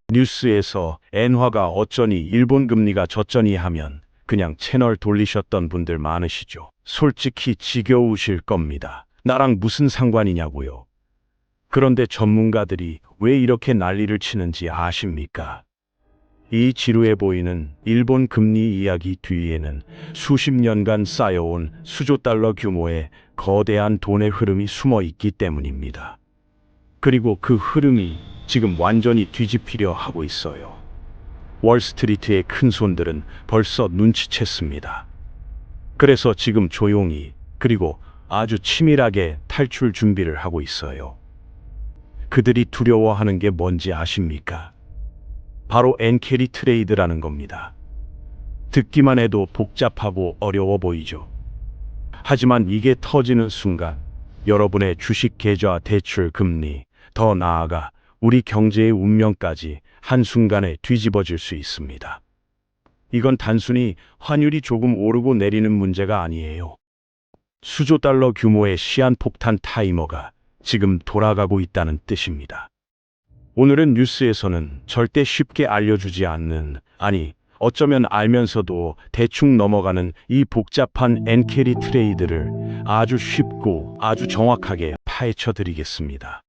뉴스에서 엔화가 어쩌니 일본 금리가 저쩌니 하면 그냥 채널 돌리셨던 분들 많으시죠. 솔직히 지겨우실 겁니다. 나랑 무슨 상관이냐고요. 그런데 전문가들이 왜 이렇게 난리를 치는지 아십니까? 이 지루해 보이는 일본 금리 이야기 뒤에는 수십 년간 쌓여온 수조 달러 규모의 거대한 돈의 흐름이 숨어 있기 때문입니다. 그리고 그 흐름이 지금 완전히 뒤집히려 하고 있어요. 월스트리트의 큰손들은 벌써 눈치챘습니다. 그래서 지금 조용히 그리고 아주 치밀하게 탈출 준비를 하고 있어요. 그들이 두려워하는 게 뭔지 아십니까? 바로 엔캐리 트레이드라는 겁니다. 듣기만 해도 복잡하고 어려워 보이죠. 하지만 이게 터지는 순간 여러분의 주식 계좌 대출 금리, 더 나아가 우리 경제의 운명까지 한순간에 뒤집어질 수 있습니다. 이건 단순히 환율이 조금 오르고 내리는 문제가 아니에요. 수조 달러 규모의 시한폭탄 타이머가 지금 돌아가고 있다는 뜻입니다. 오늘은 뉴스에서는 절대 쉽게 알려주지 않는, 아니, 어쩌면 알면서도 대충 넘어가는 이 복잡한 엔캐리 트레이드를 아주 쉽고 아주 정확하게 파헤쳐 드리겠습니다.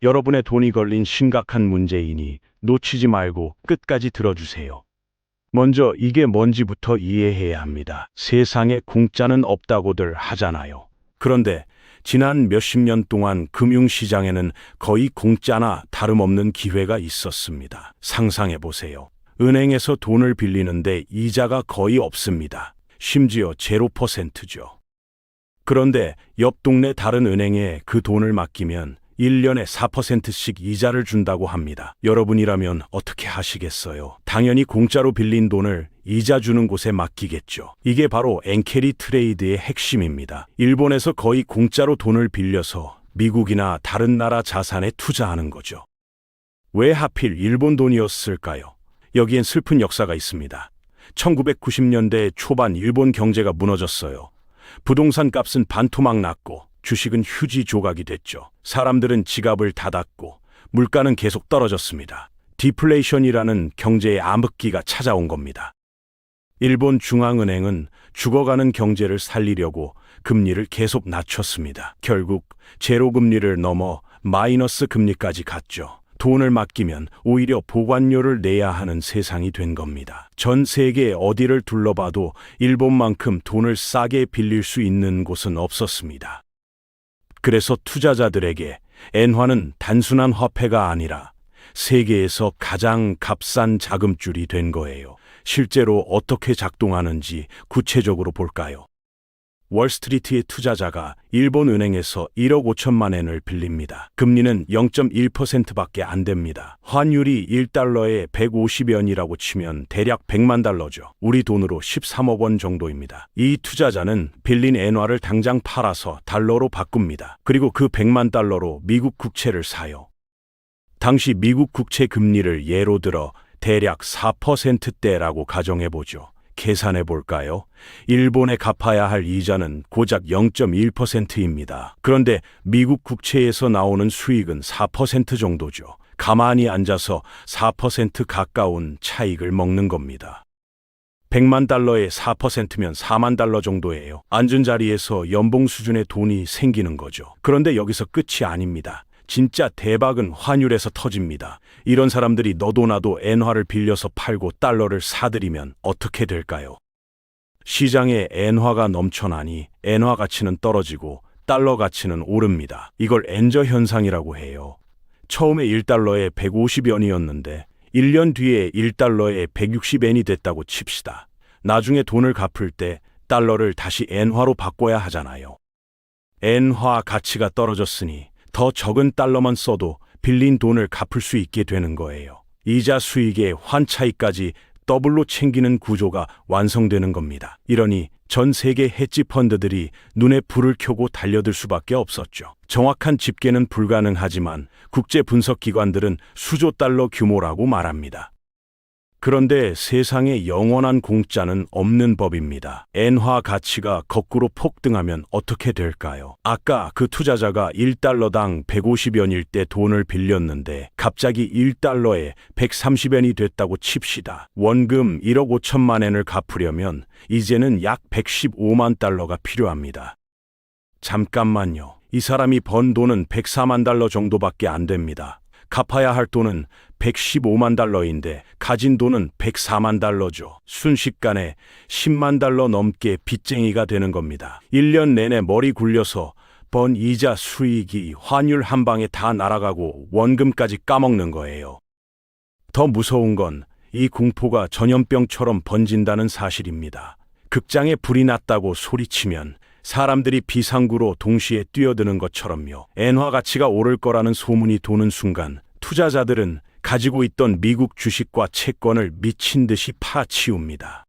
여러분의 돈이 걸린 심각한 문제이니 놓치지 말고 끝까지 들어주세요. 먼저 이게 뭔지부터 이해해야 합니다. 세상에 공짜는 없다고들 하잖아요. 그런데 지난 몇십 년 동안 금융시장에는 거의 공짜나 다름없는 기회가 있었습니다. 상상해 보세요. 은행에서 돈을 빌리는데 이자가 거의 없습니다. 심지어 0%죠. 그런데 옆 동네 다른 은행에 그 돈을 맡기면 1년에 4%씩 이자를 준다고 합니다. 여러분이라면 어떻게 하시겠어요? 당연히 공짜로 빌린 돈을 이자 주는 곳에 맡기겠죠. 이게 바로 엔캐리 트레이드의 핵심입니다. 일본에서 거의 공짜로 돈을 빌려서 미국이나 다른 나라 자산에 투자하는 거죠. 왜 하필 일본 돈이었을까요? 여기엔 슬픈 역사가 있습니다. 1990년대 초반 일본 경제가 무너졌어요. 부동산 값은 반토막 났고 주식은 휴지 조각이 됐죠. 사람들은 지갑을 닫았고 물가는 계속 떨어졌습니다. 디플레이션이라는 경제의 암흑기가 찾아온 겁니다. 일본 중앙은행은 죽어가는 경제를 살리려고 금리를 계속 낮췄습니다. 결국 제로 금리를 넘어 마이너스 금리까지 갔죠. 돈을 맡기면 오히려 보관료를 내야 하는 세상이 된 겁니다. 전 세계 어디를 둘러봐도 일본만큼 돈을 싸게 빌릴 수 있는 곳은 없었습니다. 그래서 투자자들에게 엔화는 단순한 화폐가 아니라 세계에서 가장 값싼 자금줄이 된 거예요. 실제로 어떻게 작동하는지 구체적으로 볼까요? 월스트리트의 투자자가 일본 은행에서 1억 5천만 엔을 빌립니다. 금리는 0.1%밖에 안 됩니다. 환율이 1달러에 150연이라고 치면 대략 100만 달러죠. 우리 돈으로 13억 원 정도입니다. 이 투자자는 빌린 엔화를 당장 팔아서 달러로 바꿉니다. 그리고 그 100만 달러로 미국 국채를 사요. 당시 미국 국채 금리를 예로 들어 대략 4%대라고 가정해보죠. 계산해 볼까요? 일본에 갚아야 할 이자는 고작 0.1%입니다. 그런데 미국 국채에서 나오는 수익은 4% 정도죠. 가만히 앉아서 4% 가까운 차익을 먹는 겁니다. 100만 달러에 4%면 4만 달러 정도예요. 앉은 자리에서 연봉 수준의 돈이 생기는 거죠. 그런데 여기서 끝이 아닙니다. 진짜 대박은 환율에서 터집니다. 이런 사람들이 너도 나도 엔화를 빌려서 팔고 달러를 사들이면 어떻게 될까요? 시장에 엔화가 넘쳐나니 엔화 가치는 떨어지고 달러 가치는 오릅니다. 이걸 엔저 현상이라고 해요. 처음에 1달러에 150연이었는데 1년 뒤에 1달러에 160엔이 됐다고 칩시다. 나중에 돈을 갚을 때 달러를 다시 엔화로 바꿔야 하잖아요. 엔화 가치가 떨어졌으니 더 적은 달러만 써도 빌린 돈을 갚을 수 있게 되는 거예요. 이자 수익의 환차익까지 더블로 챙기는 구조가 완성되는 겁니다. 이러니 전 세계 헤지 펀드들이 눈에 불을 켜고 달려들 수밖에 없었죠. 정확한 집계는 불가능하지만 국제 분석 기관들은 수조 달러 규모라고 말합니다. 그런데 세상에 영원한 공짜는 없는 법입니다. 엔화 가치가 거꾸로 폭등하면 어떻게 될까요? 아까 그 투자자가 1달러당 150원일 때 돈을 빌렸는데 갑자기 1달러에 130원이 됐다고 칩시다. 원금 1억 5천만 엔을 갚으려면 이제는 약 115만 달러가 필요합니다. 잠깐만요. 이 사람이 번 돈은 104만 달러 정도밖에 안 됩니다. 갚아야 할 돈은 115만 달러인데 가진 돈은 104만 달러죠. 순식간에 10만 달러 넘게 빚쟁이가 되는 겁니다. 1년 내내 머리 굴려서 번 이자 수익이 환율 한 방에 다 날아가고 원금까지 까먹는 거예요. 더 무서운 건 이 공포가 전염병처럼 번진다는 사실입니다. 극장에 불이 났다고 소리치면 사람들이 비상구로 동시에 뛰어드는 것처럼요. 엔화 가치가 오를 거라는 소문이 도는 순간 투자자들은 가지고 있던 미국 주식과 채권을 미친 듯이 파치웁니다.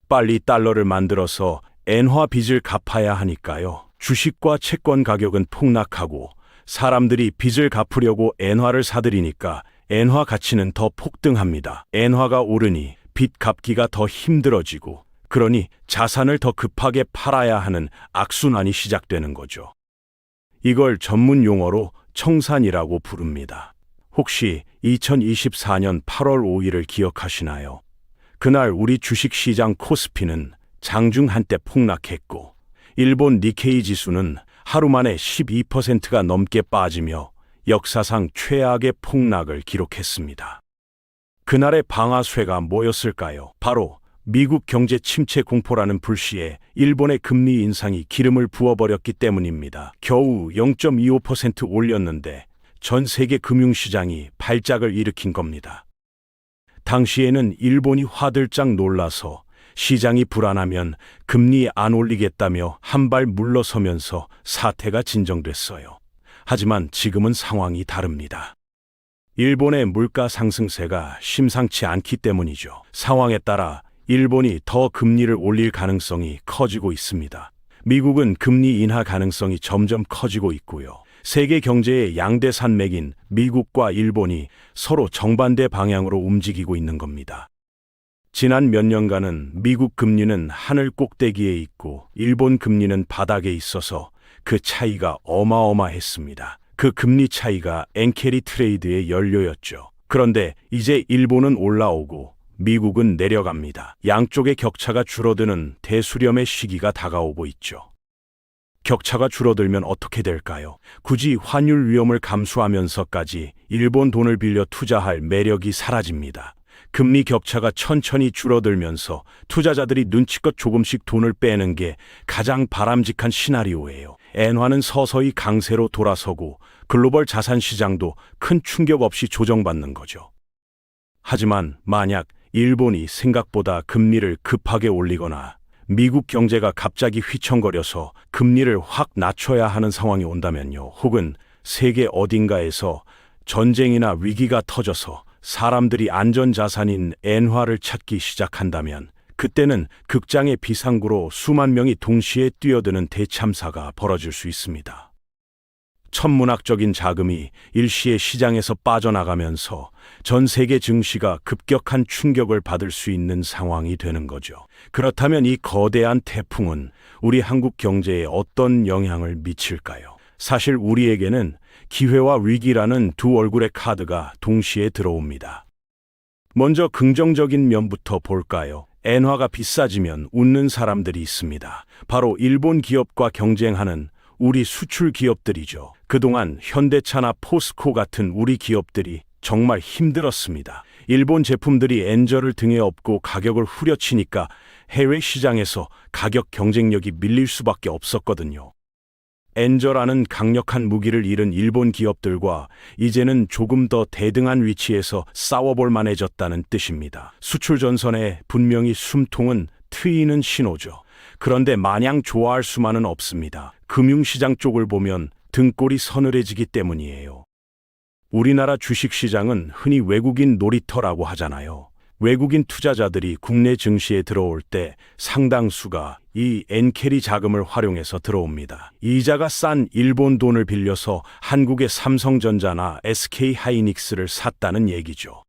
빨리 달러를 만들어서 엔화 빚을 갚아야 하니까요. 주식과 채권 가격은 폭락하고 사람들이 빚을 갚으려고 엔화를 사들이니까 엔화 가치는 더 폭등합니다. 엔화가 오르니 빚 갚기가 더 힘들어지고 그러니 자산을 더 급하게 팔아야 하는 악순환이 시작되는 거죠. 이걸 전문 용어로 청산이라고 부릅니다. 혹시 2024년 8월 5일을 기억하시나요? 그날 우리 주식시장 코스피는 장중 한때 폭락했고 일본 니케이 지수는 하루 만에 12%가 넘게 빠지며 역사상 최악의 폭락을 기록했습니다. 그날의 방아쇠가 뭐였을까요? 바로 미국 경제 침체 공포라는 불씨에 일본의 금리 인상이 기름을 부어버렸기 때문입니다. 겨우 0.25% 올렸는데 전 세계 금융시장이 발작을 일으킨 겁니다. 당시에는 일본이 화들짝 놀라서 시장이 불안하면 금리 안 올리겠다며 한 발 물러서면서 사태가 진정됐어요. 하지만 지금은 상황이 다릅니다. 일본의 물가 상승세가 심상치 않기 때문이죠. 상황에 따라 일본이 더 금리를 올릴 가능성이 커지고 있습니다. 미국은 금리 인하 가능성이 점점 커지고 있고요. 세계 경제의 양대 산맥인 미국과 일본이 서로 정반대 방향으로 움직이고 있는 겁니다. 지난 몇 년간은 미국 금리는 하늘 꼭대기에 있고 일본 금리는 바닥에 있어서 그 차이가 어마어마했습니다. 그 금리 차이가 엔캐리 트레이드의 연료였죠. 그런데 이제 일본은 올라오고 미국은 내려갑니다. 양쪽의 격차가 줄어드는 대수렴의 시기가 다가오고 있죠. 격차가 줄어들면 어떻게 될까요? 굳이 환율 위험을 감수하면서까지 일본 돈을 빌려 투자할 매력이 사라집니다. 금리 격차가 천천히 줄어들면서 투자자들이 눈치껏 조금씩 돈을 빼는 게 가장 바람직한 시나리오예요. 엔화는 서서히 강세로 돌아서고 글로벌 자산 시장도 큰 충격 없이 조정받는 거죠. 하지만 만약 일본이 생각보다 금리를 급하게 올리거나 미국 경제가 갑자기 휘청거려서 금리를 확 낮춰야 하는 상황이 온다면요. 혹은 세계 어딘가에서 전쟁이나 위기가 터져서 사람들이 안전자산인 엔화를 찾기 시작한다면 그때는 극장의 비상구로 수만 명이 동시에 뛰어드는 대참사가 벌어질 수 있습니다. 천문학적인 자금이 일시에 시장에서 빠져나가면서 전 세계 증시가 급격한 충격을 받을 수 있는 상황이 되는 거죠. 그렇다면 이 거대한 태풍은 우리 한국 경제에 어떤 영향을 미칠까요? 사실 우리에게는 기회와 위기라는 두 얼굴의 카드가 동시에 들어옵니다. 먼저 긍정적인 면부터 볼까요? 엔화가 비싸지면 웃는 사람들이 있습니다. 바로 일본 기업과 경쟁하는 우리 수출 기업들이죠. 그동안 현대차나 포스코 같은 우리 기업들이 정말 힘들었습니다. 일본 제품들이 엔저를 등에 업고 가격을 후려치니까 해외 시장에서 가격 경쟁력이 밀릴 수밖에 없었거든요. 엔저라는 강력한 무기를 잃은 일본 기업들과 이제는 조금 더 대등한 위치에서 싸워볼 만해졌다는 뜻입니다. 수출 전선에 분명히 숨통은 트이는 신호죠. 그런데 마냥 좋아할 수만은 없습니다. 금융시장 쪽을 보면 등골이 서늘해지기 때문이에요. 우리나라 주식시장은 흔히 외국인 놀이터라고 하잖아요. 외국인 투자자들이 국내 증시에 들어올 때 상당수가 이 엔캐리 자금을 활용해서 들어옵니다. 이자가 싼 일본 돈을 빌려서 한국의 삼성전자나 SK 하이닉스를 샀다는 얘기죠.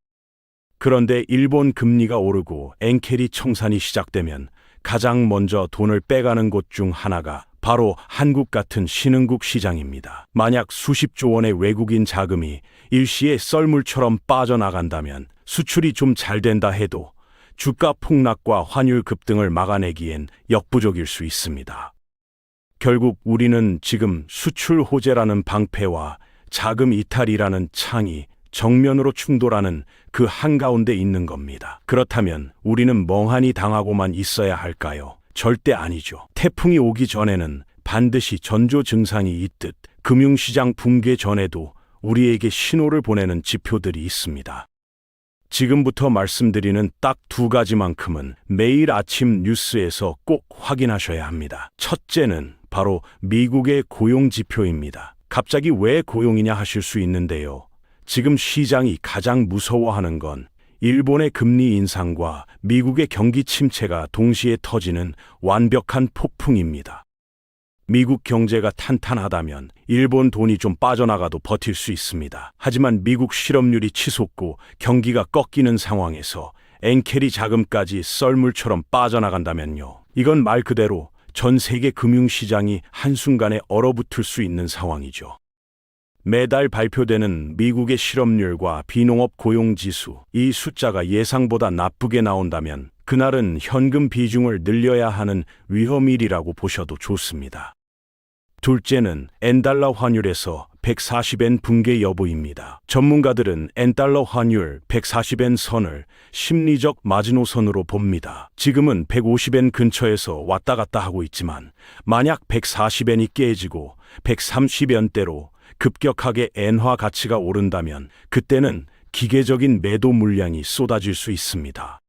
그런데 일본 금리가 오르고 엔케리 청산이 시작되면 가장 먼저 돈을 빼가는 곳 중 하나가 바로 한국 같은 신흥국 시장입니다. 만약 수십조 원의 외국인 자금이 일시에 썰물처럼 빠져나간다면 수출이 좀 잘 된다 해도 주가 폭락과 환율 급등을 막아내기엔 역부족일 수 있습니다. 결국 우리는 지금 수출 호재라는 방패와 자금 이탈이라는 창이 정면으로 충돌하는 그 한가운데 있는 겁니다. 그렇다면 우리는 멍하니 당하고만 있어야 할까요? 절대 아니죠. 태풍이 오기 전에는 반드시 전조 증상이 있듯 금융시장 붕괴 전에도 우리에게 신호를 보내는 지표들이 있습니다. 지금부터 말씀드리는 딱 두 가지만큼은 매일 아침 뉴스에서 꼭 확인하셔야 합니다. 첫째는 바로 미국의 고용 지표입니다. 갑자기 왜 고용이냐 하실 수 있는데요. 지금 시장이 가장 무서워하는 건 일본의 금리 인상과 미국의 경기 침체가 동시에 터지는 완벽한 폭풍입니다. 미국 경제가 탄탄하다면 일본 돈이 좀 빠져나가도 버틸 수 있습니다. 하지만 미국 실업률이 치솟고 경기가 꺾이는 상황에서 엔케리 자금까지 썰물처럼 빠져나간다면요. 이건 말 그대로 전 세계 금융시장이 한순간에 얼어붙을 수 있는 상황이죠. 매달 발표되는 미국의 실업률과 비농업 고용지수, 이 숫자가 예상보다 나쁘게 나온다면 그날은 현금 비중을 늘려야 하는 위험일이라고 보셔도 좋습니다. 둘째는 엔달러 환율에서 140엔 붕괴 여부입니다. 전문가들은 엔달러 환율 140엔 선을 심리적 마지노선으로 봅니다. 지금은 150엔 근처에서 왔다 갔다 하고 있지만 만약 140엔이 깨지고 130엔대로 급격하게 엔화 가치가 오른다면 그때는 기계적인 매도 물량이 쏟아질 수 있습니다.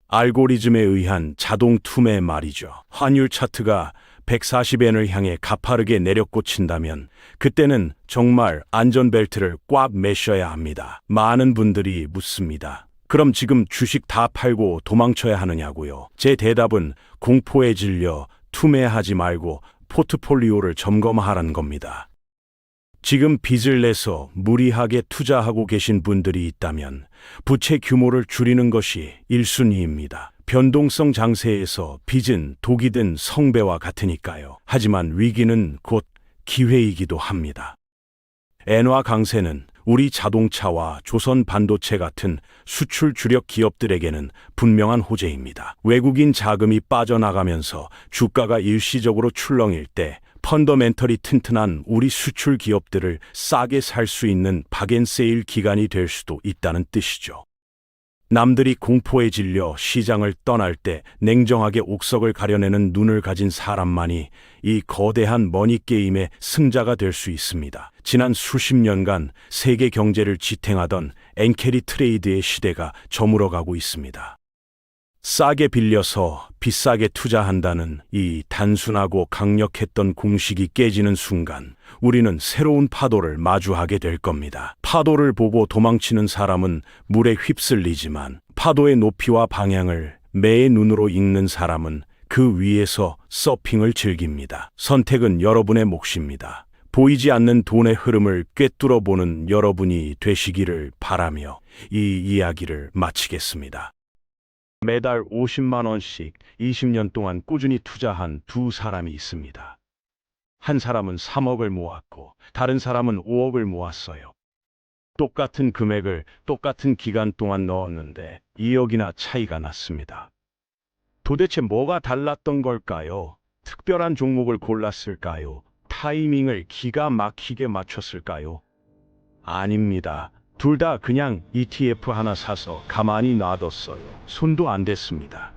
알고리즘에 의한 자동 투매 말이죠. 환율 차트가 140엔을 향해 가파르게 내려꽂힌다면 그때는 정말 안전벨트를 꽉 매셔야 합니다. 많은 분들이 묻습니다. 그럼 지금 주식 다 팔고 도망쳐야 하느냐고요? 제 대답은 공포에 질려 투매하지 말고 포트폴리오를 점검하라는 겁니다. 지금 빚을 내서 무리하게 투자하고 계신 분들이 있다면 부채 규모를 줄이는 것이 1순위입니다. 변동성 장세에서 빚은 독이 든 성배와 같으니까요. 하지만 위기는 곧 기회이기도 합니다. 엔화 강세는 우리 자동차와 조선 반도체 같은 수출 주력 기업들에게는 분명한 호재입니다. 외국인 자금이 빠져나가면서 주가가 일시적으로 출렁일 때 펀더멘털이 튼튼한 우리 수출 기업들을 싸게 살 수 있는 박앤세일 기간이 될 수도 있다는 뜻이죠. 남들이 공포에 질려 시장을 떠날 때 냉정하게 옥석을 가려내는 눈을 가진 사람만이 이 거대한 머니게임의 승자가 될 수 있습니다. 지난 수십 년간 세계 경제를 지탱하던 엔캐리 트레이드의 시대가 저물어가고 있습니다. 싸게 빌려서 비싸게 투자한다는 이 단순하고 강력했던 공식이 깨지는 순간 우리는 새로운 파도를 마주하게 될 겁니다. 파도를 보고 도망치는 사람은 물에 휩쓸리지만 파도의 높이와 방향을 매의 눈으로 읽는 사람은 그 위에서 서핑을 즐깁니다. 선택은 여러분의 몫입니다. 보이지 않는 돈의 흐름을 꿰뚫어 보는 여러분이 되시기를 바라며 이 이야기를 마치겠습니다. 매달 50만 원씩 20년 동안 꾸준히 투자한 두 사람이 있습니다. 한 사람은 3억을 모았고 다른 사람은 5억을 모았어요. 똑같은 금액을 똑같은 기간 동안 넣었는데 2억이나 차이가 났습니다. 도대체 뭐가 달랐던 걸까요? 특별한 종목을 골랐을까요? 타이밍을 기가 막히게 맞췄을까요? 아닙니다. 둘 다 그냥 ETF 하나 사서 가만히 놔뒀어요. 손도 안 댔습니다.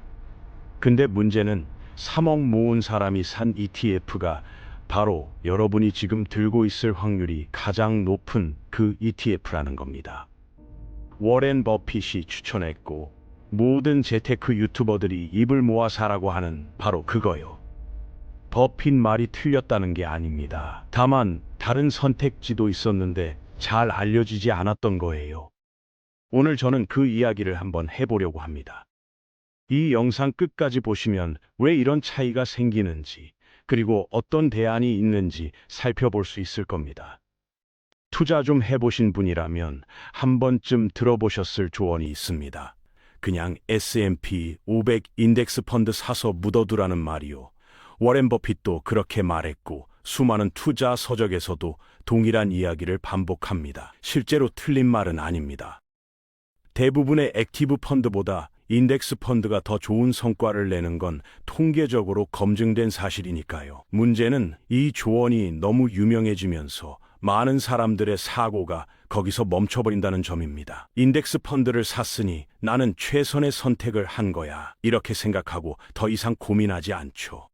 근데 문제는 3억 모은 사람이 산 ETF가 바로 여러분이 지금 들고 있을 확률이 가장 높은 그 ETF라는 겁니다. 워렌 버핏이 추천했고 모든 재테크 유튜버들이 입을 모아 사라고 하는 바로 그거요. 버핏 말이 틀렸다는 게 아닙니다. 다만 다른 선택지도 있었는데 잘 알려지지 않았던 거예요. 오늘 저는 그 이야기를 한번 해보려고 합니다. 이 영상 끝까지 보시면 왜 이런 차이가 생기는지, 그리고 어떤 대안이 있는지 살펴볼 수 있을 겁니다. 투자 좀 해보신 분이라면 한 번쯤 들어보셨을 조언이 있습니다. 그냥 S&P 500 인덱스 펀드 사서 묻어두라는 말이요. 워렌 버핏도 그렇게 말했고 수많은 투자 서적에서도 동일한 이야기를 반복합니다. 실제로 틀린 말은 아닙니다. 대부분의 액티브 펀드보다 인덱스 펀드가 더 좋은 성과를 내는 건 통계적으로 검증된 사실이니까요. 문제는 이 조언이 너무 유명해지면서 많은 사람들의 사고가 거기서 멈춰버린다는 점입니다. 인덱스 펀드를 샀으니 나는 최선의 선택을 한 거야. 이렇게 생각하고 더 이상 고민하지 않죠.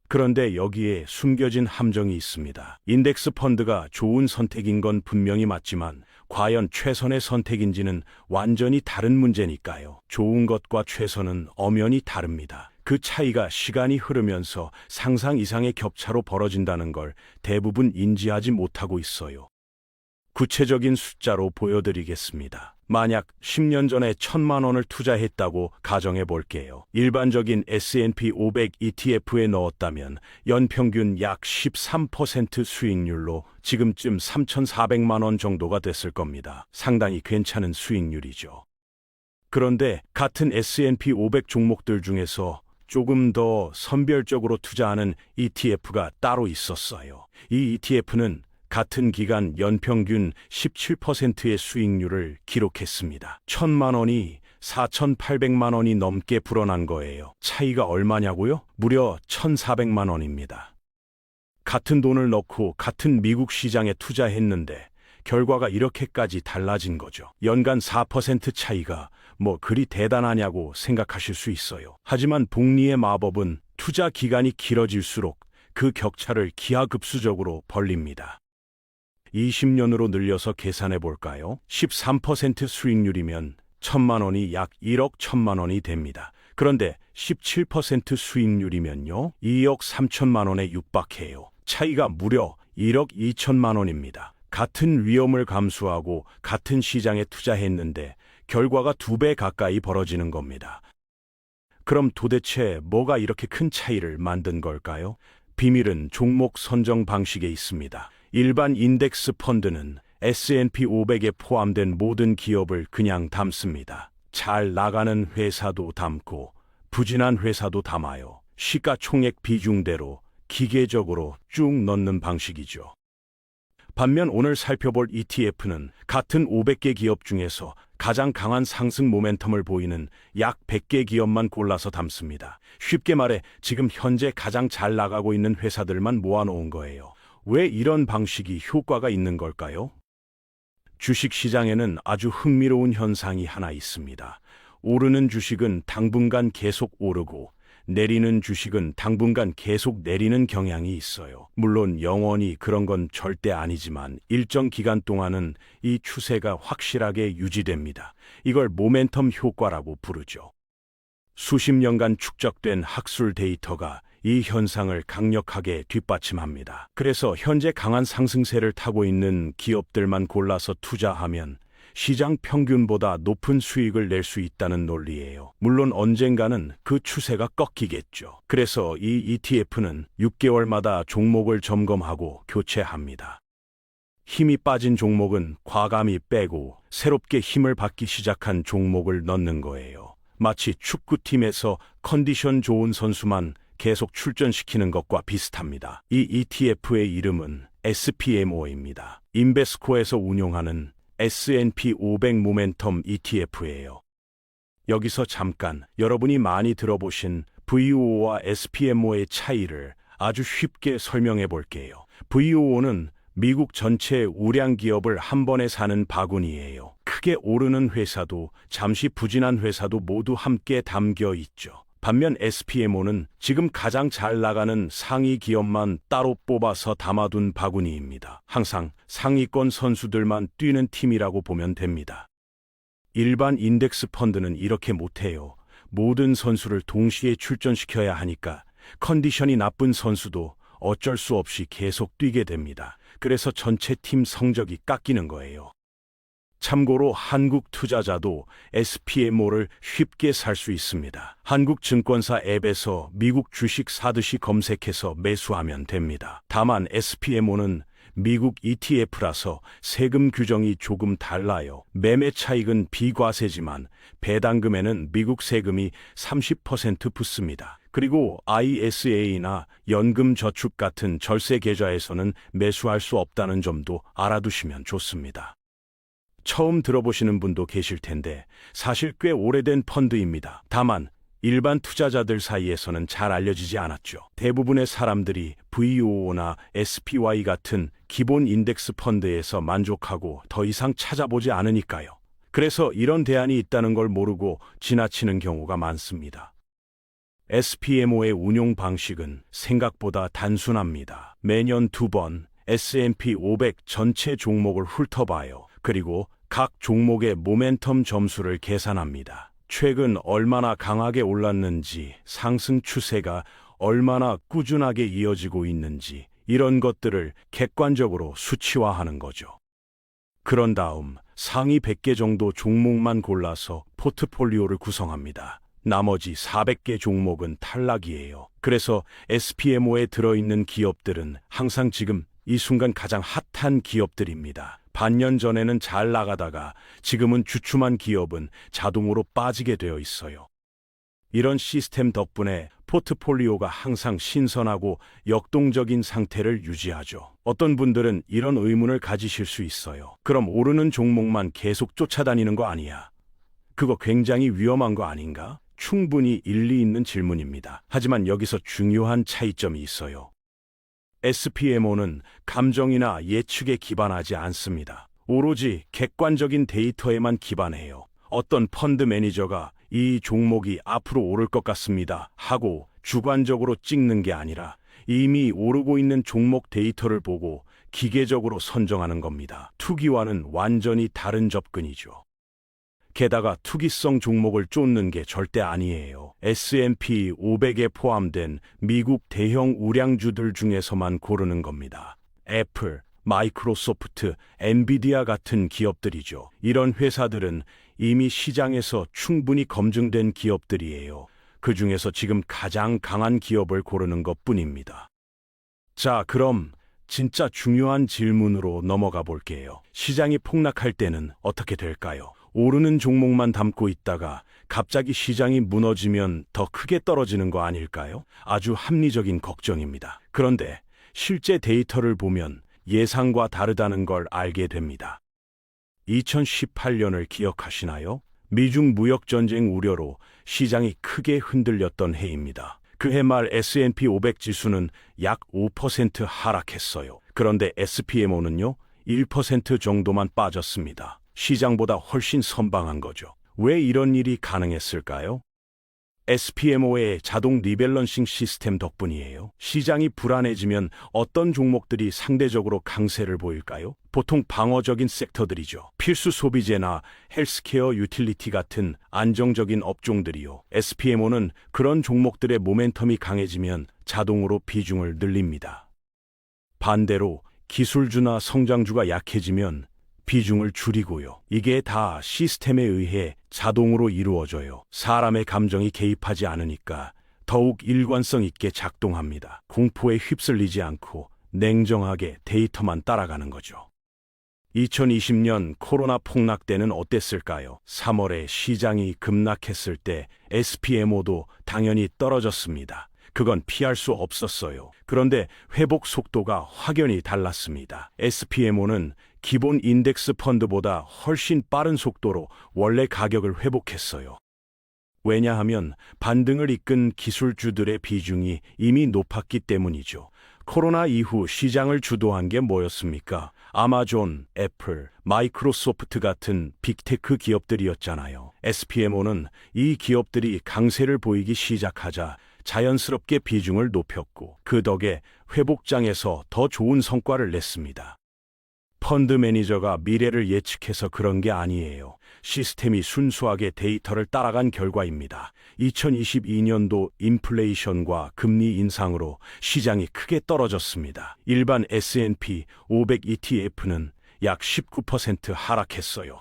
그런데 여기에 숨겨진 함정이 있습니다. 인덱스 펀드가 좋은 선택인 건 분명히 맞지만 과연 최선의 선택인지는 완전히 다른 문제니까요. 좋은 것과 최선은 엄연히 다릅니다. 그 차이가 시간이 흐르면서 상상 이상의 격차로 벌어진다는 걸 대부분 인지하지 못하고 있어요. 구체적인 숫자로 보여드리겠습니다. 만약 10년 전에 1,000만 원을 투자했다고 가정해 볼게요. 일반적인 S&P 500 ETF에 넣었다면 연평균 약 13% 수익률로 지금쯤 3,400만 원 정도가 됐을 겁니다. 상당히 괜찮은 수익률이죠. 그런데 같은 S&P 500 종목들 중에서 조금 더 선별적으로 투자하는 ETF가 따로 있었어요. 이 ETF는 같은 기간 연평균 17%의 수익률을 기록했습니다. 1,000만 원이 4,800만 원이 넘게 불어난 거예요. 차이가 얼마냐고요? 무려 1,400만 원입니다. 같은 돈을 넣고 같은 미국 시장에 투자했는데 결과가 이렇게까지 달라진 거죠. 연간 4% 차이가 뭐 그리 대단하냐고 생각하실 수 있어요. 하지만 복리의 마법은 투자 기간이 길어질수록 그 격차를 기하급수적으로 벌립니다. 20년으로 늘려서 계산해 볼까요? 13% 수익률이면 1,000만 원이 약 1억 1,000만 원이 됩니다. 그런데 17% 수익률이면요, 2억 3천만 원에 육박해요. 차이가 무려 1억 2천만 원입니다. 같은 위험을 감수하고 같은 시장에 투자했는데 결과가 2배 가까이 벌어지는 겁니다. 그럼 도대체 뭐가 이렇게 큰 차이를 만든 걸까요? 비밀은 종목 선정 방식에 있습니다. 일반 인덱스 펀드는 S&P 500에 포함된 모든 기업을 그냥 담습니다. 잘 나가는 회사도 담고 부진한 회사도 담아요. 시가총액 비중대로 기계적으로 쭉 넣는 방식이죠. 반면 오늘 살펴볼 ETF는 같은 500개 기업 중에서 가장 강한 상승 모멘텀을 보이는 약 100개 기업만 골라서 담습니다. 쉽게 말해 지금 현재 가장 잘 나가고 있는 회사들만 모아놓은 거예요. 왜 이런 방식이 효과가 있는 걸까요? 주식시장에는 아주 흥미로운 현상이 하나 있습니다. 오르는 주식은 당분간 계속 오르고 내리는 주식은 당분간 계속 내리는 경향이 있어요. 물론 영원히 그런 건 절대 아니지만 일정 기간 동안은 이 추세가 확실하게 유지됩니다. 이걸 모멘텀 효과라고 부르죠. 수십 년간 축적된 학술 데이터가 이 현상을 강력하게 뒷받침합니다. 그래서 현재 강한 상승세를 타고 있는 기업들만 골라서 투자하면 시장 평균보다 높은 수익을 낼 수 있다는 논리예요. 물론 언젠가는 그 추세가 꺾이겠죠. 그래서 이 ETF는 6개월마다 종목을 점검하고 교체합니다. 힘이 빠진 종목은 과감히 빼고 새롭게 힘을 받기 시작한 종목을 넣는 거예요. 마치 축구팀에서 컨디션 좋은 선수만 계속 출전시키는 것과 비슷합니다. 이 ETF의 이름은 SPMO입니다. 인베스코에서 운용하는 S&P 500 모멘텀 ETF예요. 여기서 잠깐 여러분이 많이 들어보신 VOO와 SPMO의 차이를 아주 쉽게 설명해 볼게요. VOO는 미국 전체 우량 기업을 한 번에 사는 바구니예요. 크게 오르는 회사도 잠시 부진한 회사도 모두 함께 담겨 있죠. 반면 SPMO는 지금 가장 잘 나가는 상위 기업만 따로 뽑아서 담아둔 바구니입니다. 항상 상위권 선수들만 뛰는 팀이라고 보면 됩니다. 일반 인덱스 펀드는 이렇게 못해요. 모든 선수를 동시에 출전시켜야 하니까 컨디션이 나쁜 선수도 어쩔 수 없이 계속 뛰게 됩니다. 그래서 전체 팀 성적이 깎이는 거예요. 참고로 한국 투자자도 SPMO를 쉽게 살 수 있습니다. 한국증권사 앱에서 미국 주식 사듯이 검색해서 매수하면 됩니다. 다만 SPMO는 미국 ETF라서 세금 규정이 조금 달라요. 매매 차익은 비과세지만 배당금에는 미국 세금이 30% 붙습니다. 그리고 ISA나 연금저축 같은 절세 계좌에서는 매수할 수 없다는 점도 알아두시면 좋습니다. 처음 들어보시는 분도 계실 텐데 사실 꽤 오래된 펀드입니다. 다만 일반 투자자들 사이에서는 잘 알려지지 않았죠. 대부분의 사람들이 VOO나 SPY 같은 기본 인덱스 펀드에서 만족하고 더 이상 찾아보지 않으니까요. 그래서 이런 대안이 있다는 걸 모르고 지나치는 경우가 많습니다. SPMO의 운용 방식은 생각보다 단순합니다. 매년 2번 S&P 500 전체 종목을 훑어봐요. 그리고 각 종목의 모멘텀 점수를 계산합니다. 최근 얼마나 강하게 올랐는지, 상승 추세가 얼마나 꾸준하게 이어지고 있는지 이런 것들을 객관적으로 수치화하는 거죠. 그런 다음 상위 100개 정도 종목만 골라서 포트폴리오를 구성합니다. 나머지 400개 종목은 탈락이에요. 그래서 SPMO에 들어있는 기업들은 항상 지금 이 순간 가장 핫한 기업들입니다. 반년 전에는 잘 나가다가 지금은 주춤한 기업은 자동으로 빠지게 되어 있어요. 이런 시스템 덕분에 포트폴리오가 항상 신선하고 역동적인 상태를 유지하죠. 어떤 분들은 이런 의문을 가지실 수 있어요. 그럼 오르는 종목만 계속 쫓아다니는 거 아니야? 그거 굉장히 위험한 거 아닌가? 충분히 일리 있는 질문입니다. 하지만 여기서 중요한 차이점이 있어요. SPMO는 감정이나 예측에 기반하지 않습니다. 오로지 객관적인 데이터에만 기반해요. 어떤 펀드 매니저가 이 종목이 앞으로 오를 것 같습니다 하고 주관적으로 찍는 게 아니라 이미 오르고 있는 종목 데이터를 보고 기계적으로 선정하는 겁니다. 투기와는 완전히 다른 접근이죠. 게다가 투기성 종목을 쫓는 게 절대 아니에요. S&P 500에 포함된 미국 대형 우량주들 중에서만 고르는 겁니다. 애플, 마이크로소프트, 엔비디아 같은 기업들이죠. 이런 회사들은 이미 시장에서 충분히 검증된 기업들이에요. 그 중에서 지금 가장 강한 기업을 고르는 것뿐입니다. 자, 그럼 진짜 중요한 질문으로 넘어가 볼게요. 시장이 폭락할 때는 어떻게 될까요? 오르는 종목만 담고 있다가 갑자기 시장이 무너지면 더 크게 떨어지는 거 아닐까요? 아주 합리적인 걱정입니다. 그런데 실제 데이터를 보면 예상과 다르다는 걸 알게 됩니다. 2018년을 기억하시나요? 미중 무역전쟁 우려로 시장이 크게 흔들렸던 해입니다. 그해 말 S&P 500 지수는 약 5% 하락했어요. 그런데 SPMO는요, 1% 정도만 빠졌습니다. 시장보다 훨씬 선방한 거죠. 왜 이런 일이 가능했을까요? SPMO의 자동 리밸런싱 시스템 덕분이에요. 시장이 불안해지면 어떤 종목들이 상대적으로 강세를 보일까요? 보통 방어적인 섹터들이죠. 필수 소비재나 헬스케어 유틸리티 같은 안정적인 업종들이요. SPMO는 그런 종목들의 모멘텀이 강해지면 자동으로 비중을 늘립니다. 반대로 기술주나 성장주가 약해지면 비중을 줄이고요. 이게 다 시스템에 의해 자동으로 이루어져요. 사람의 감정이 개입하지 않으니까 더욱 일관성 있게 작동합니다. 공포에 휩쓸리지 않고 냉정하게 데이터만 따라가는 거죠. 2020년 코로나 폭락 때는 어땠을까요? 3월에 시장이 급락했을 때 SPMO도 당연히 떨어졌습니다. 그건 피할 수 없었어요. 그런데 회복 속도가 확연히 달랐습니다. SPMO는 기본 인덱스 펀드보다 훨씬 빠른 속도로 원래 가격을 회복했어요. 왜냐하면 반등을 이끈 기술주들의 비중이 이미 높았기 때문이죠. 코로나 이후 시장을 주도한 게 뭐였습니까? 아마존, 애플, 마이크로소프트 같은 빅테크 기업들이었잖아요. SPMO는 이 기업들이 강세를 보이기 시작하자 자연스럽게 비중을 높였고 그 덕에 회복장에서 더 좋은 성과를 냈습니다. 펀드 매니저가 미래를 예측해서 그런 게 아니에요. 시스템이 순수하게 데이터를 따라간 결과입니다. 2022년도 인플레이션과 금리 인상으로 시장이 크게 떨어졌습니다. 일반 S&P 500 ETF는 약 19% 하락했어요.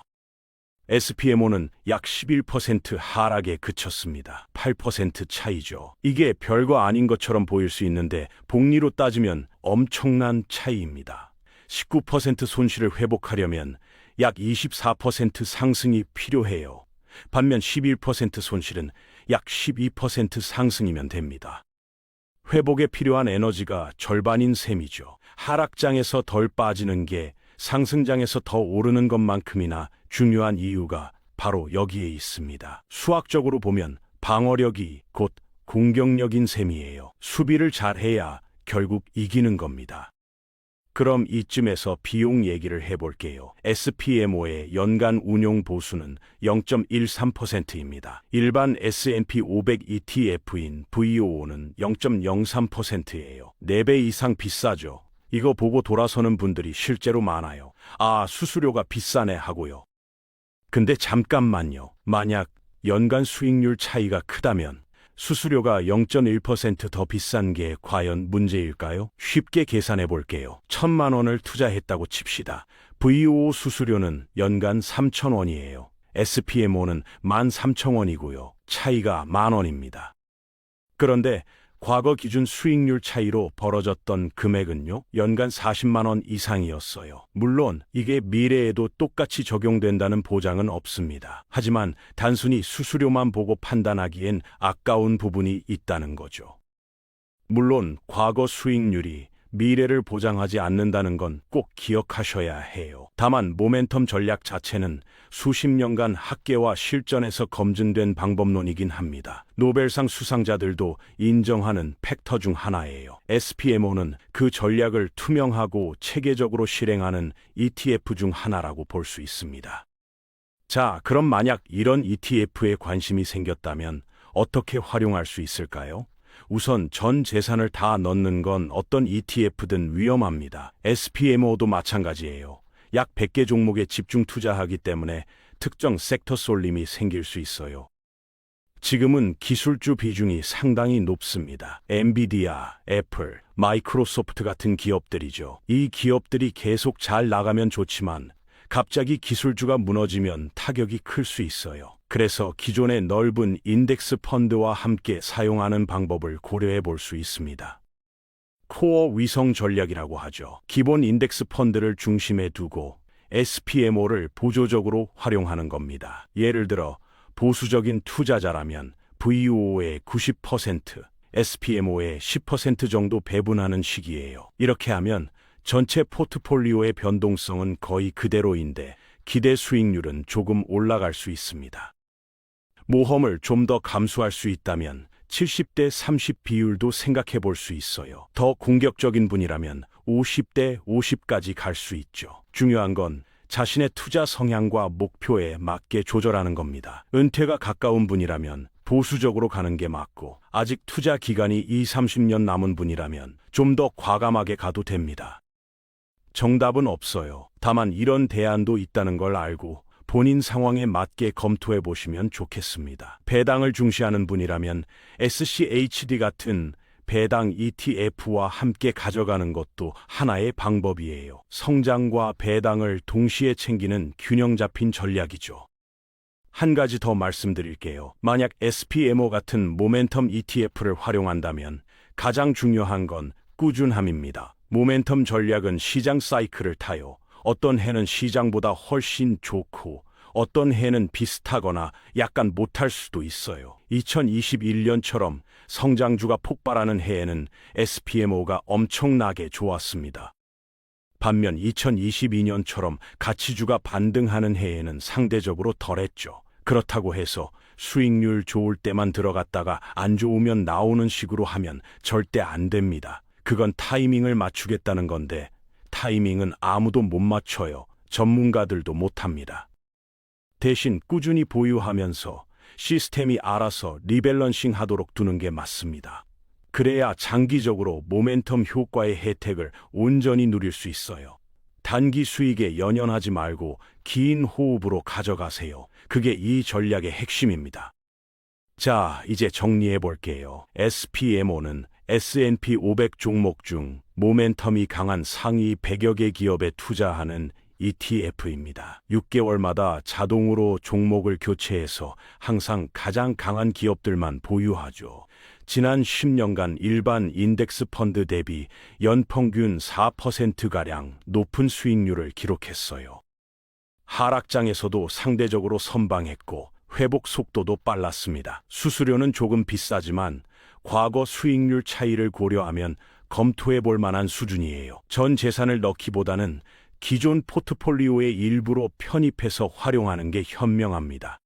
SPMO는 약 11% 하락에 그쳤습니다. 8% 차이죠. 이게 별거 아닌 것처럼 보일 수 있는데 복리로 따지면 엄청난 차이입니다. 19% 손실을 회복하려면 약 24% 상승이 필요해요. 반면 11% 손실은 약 12% 상승이면 됩니다. 회복에 필요한 에너지가 절반인 셈이죠. 하락장에서 덜 빠지는 게 상승장에서 더 오르는 것만큼이나 중요한 이유가 바로 여기에 있습니다. 수학적으로 보면 방어력이 곧 공격력인 셈이에요. 수비를 잘해야 결국 이기는 겁니다. 그럼 이쯤에서 비용 얘기를 해볼게요. SPMO의 연간 운용 보수는 0.13%입니다. 일반 S&P 500 ETF인 VOO는 0.03%예요. 4배 이상 비싸죠. 이거 보고 돌아서는 분들이 실제로 많아요. 아, 수수료가 비싸네 하고요. 근데 잠깐만요. 만약 연간 수익률 차이가 크다면 수수료가 0.1% 더 비싼 게 과연 문제일까요? 쉽게 계산해 볼게요. 1,000만 원을 투자했다고 칩시다. VOO 수수료는 연간 3,000원이에요. SPMO는 13,000원이고요. 차이가 10,000원입니다. 그런데 과거 기준 수익률 차이로 벌어졌던 금액은요, 연간 40만 원 이상이었어요. 물론 이게 미래에도 똑같이 적용된다는 보장은 없습니다. 하지만 단순히 수수료만 보고 판단하기엔 아까운 부분이 있다는 거죠. 물론 과거 수익률이 미래를 보장하지 않는다는 건 꼭 기억하셔야 해요. 다만 모멘텀 전략 자체는 수십 년간 학계와 실전에서 검증된 방법론이긴 합니다. 노벨상 수상자들도 인정하는 팩터 중 하나예요. SPMO는 그 전략을 투명하고 체계적으로 실행하는 ETF 중 하나라고 볼 수 있습니다. 자, 그럼 만약 이런 ETF에 관심이 생겼다면 어떻게 활용할 수 있을까요? 우선 전 재산을 다 넣는 건 어떤 ETF든 위험합니다. SPMO도 마찬가지예요. 약 100개 종목에 집중 투자하기 때문에 특정 섹터 쏠림이 생길 수 있어요. 지금은 기술주 비중이 상당히 높습니다. 엔비디아, 애플, 마이크로소프트 같은 기업들이죠. 이 기업들이 계속 잘 나가면 좋지만 갑자기 기술주가 무너지면 타격이 클 수 있어요. 그래서 기존의 넓은 인덱스 펀드와 함께 사용하는 방법을 고려해 볼 수 있습니다. 코어 위성 전략이라고 하죠. 기본 인덱스 펀드를 중심에 두고 SPMO를 보조적으로 활용하는 겁니다. 예를 들어 보수적인 투자자라면 VOO의 90%, SPMO의 10% 정도 배분하는 식이에요. 이렇게 하면 전체 포트폴리오의 변동성은 거의 그대로인데 기대 수익률은 조금 올라갈 수 있습니다. 모험을 좀 더 감수할 수 있다면 70대 30 비율도 생각해 볼 수 있어요. 더 공격적인 분이라면 50대 50까지 갈 수 있죠. 중요한 건 자신의 투자 성향과 목표에 맞게 조절하는 겁니다. 은퇴가 가까운 분이라면 보수적으로 가는 게 맞고, 아직 투자 기간이 20-30년 남은 분이라면 좀 더 과감하게 가도 됩니다. 정답은 없어요. 다만 이런 대안도 있다는 걸 알고 본인 상황에 맞게 검토해 보시면 좋겠습니다. 배당을 중시하는 분이라면 SCHD 같은 배당 ETF와 함께 가져가는 것도 하나의 방법이에요. 성장과 배당을 동시에 챙기는 균형 잡힌 전략이죠. 한 가지 더 말씀드릴게요. 만약 SPMO 같은 모멘텀 ETF를 활용한다면 가장 중요한 건 꾸준함입니다. 모멘텀 전략은 시장 사이클을 타요. 어떤 해는 시장보다 훨씬 좋고 어떤 해는 비슷하거나 약간 못할 수도 있어요. 2021년처럼 성장주가 폭발하는 해에는 SPMO가 엄청나게 좋았습니다. 반면 2022년처럼 가치주가 반등하는 해에는 상대적으로 덜했죠. 그렇다고 해서 수익률 좋을 때만 들어갔다가 안 좋으면 나오는 식으로 하면 절대 안 됩니다. 그건 타이밍을 맞추겠다는 건데 타이밍은 아무도 못 맞춰요. 전문가들도 못합니다. 대신 꾸준히 보유하면서 시스템이 알아서 리밸런싱 하도록 두는 게 맞습니다. 그래야 장기적으로 모멘텀 효과의 혜택을 온전히 누릴 수 있어요. 단기 수익에 연연하지 말고 긴 호흡으로 가져가세요. 그게 이 전략의 핵심입니다. 자, 이제 정리해 볼게요. SPMO는 S&P 500 종목 중 모멘텀이 강한 상위 100여 개 기업에 투자하는 ETF입니다. 6개월마다 자동으로 종목을 교체해서 항상 가장 강한 기업들만 보유하죠. 지난 10년간 일반 인덱스 펀드 대비 연평균 4%가량 높은 수익률을 기록했어요. 하락장에서도 상대적으로 선방했고 회복 속도도 빨랐습니다. 수수료는 조금 비싸지만 과거 수익률 차이를 고려하면 검토해 볼 만한 수준이에요. 전 재산을 넣기보다는 기존 포트폴리오의 일부로 편입해서 활용하는 게 현명합니다.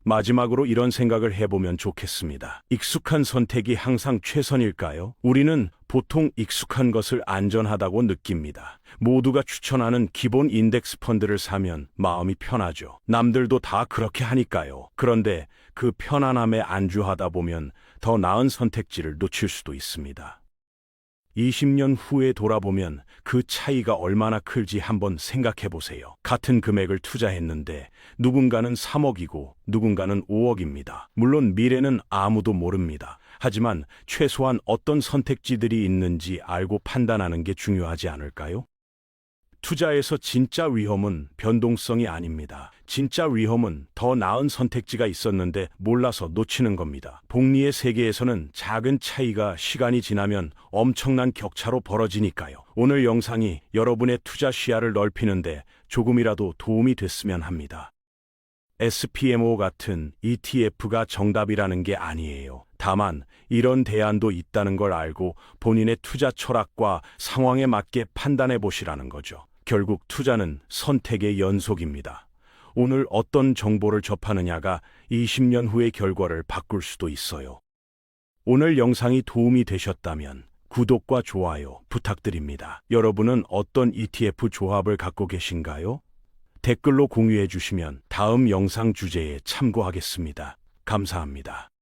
마지막으로 이런 생각을 해보면 좋겠습니다. 익숙한 선택이 항상 최선일까요? 우리는 보통 익숙한 것을 안전하다고 느낍니다. 모두가 추천하는 기본 인덱스 펀드를 사면 마음이 편하죠. 남들도 다 그렇게 하니까요. 그런데 그 편안함에 안주하다 보면 더 나은 선택지를 놓칠 수도 있습니다. 20년 후에 돌아보면 그 차이가 얼마나 클지 한번 생각해 보세요. 같은 금액을 투자했는데 누군가는 3억이고 누군가는 5억입니다. 물론 미래는 아무도 모릅니다. 하지만 최소한 어떤 선택지들이 있는지 알고 판단하는 게 중요하지 않을까요? 투자에서 진짜 위험은 변동성이 아닙니다. 진짜 위험은 더 나은 선택지가 있었는데 몰라서 놓치는 겁니다. 복리의 세계에서는 작은 차이가 시간이 지나면 엄청난 격차로 벌어지니까요. 오늘 영상이 여러분의 투자 시야를 넓히는데 조금이라도 도움이 됐으면 합니다. SPMO 같은 ETF가 정답이라는 게 아니에요. 다만 이런 대안도 있다는 걸 알고 본인의 투자 철학과 상황에 맞게 판단해 보시라는 거죠. 결국 투자는 선택의 연속입니다. 오늘 어떤 정보를 접하느냐가 20년 후의 결과를 바꿀 수도 있어요. 오늘 영상이 도움이 되셨다면 구독과 좋아요 부탁드립니다. 여러분은 어떤 ETF 조합을 갖고 계신가요? 댓글로 공유해 주시면 다음 영상 주제에 참고하겠습니다. 감사합니다.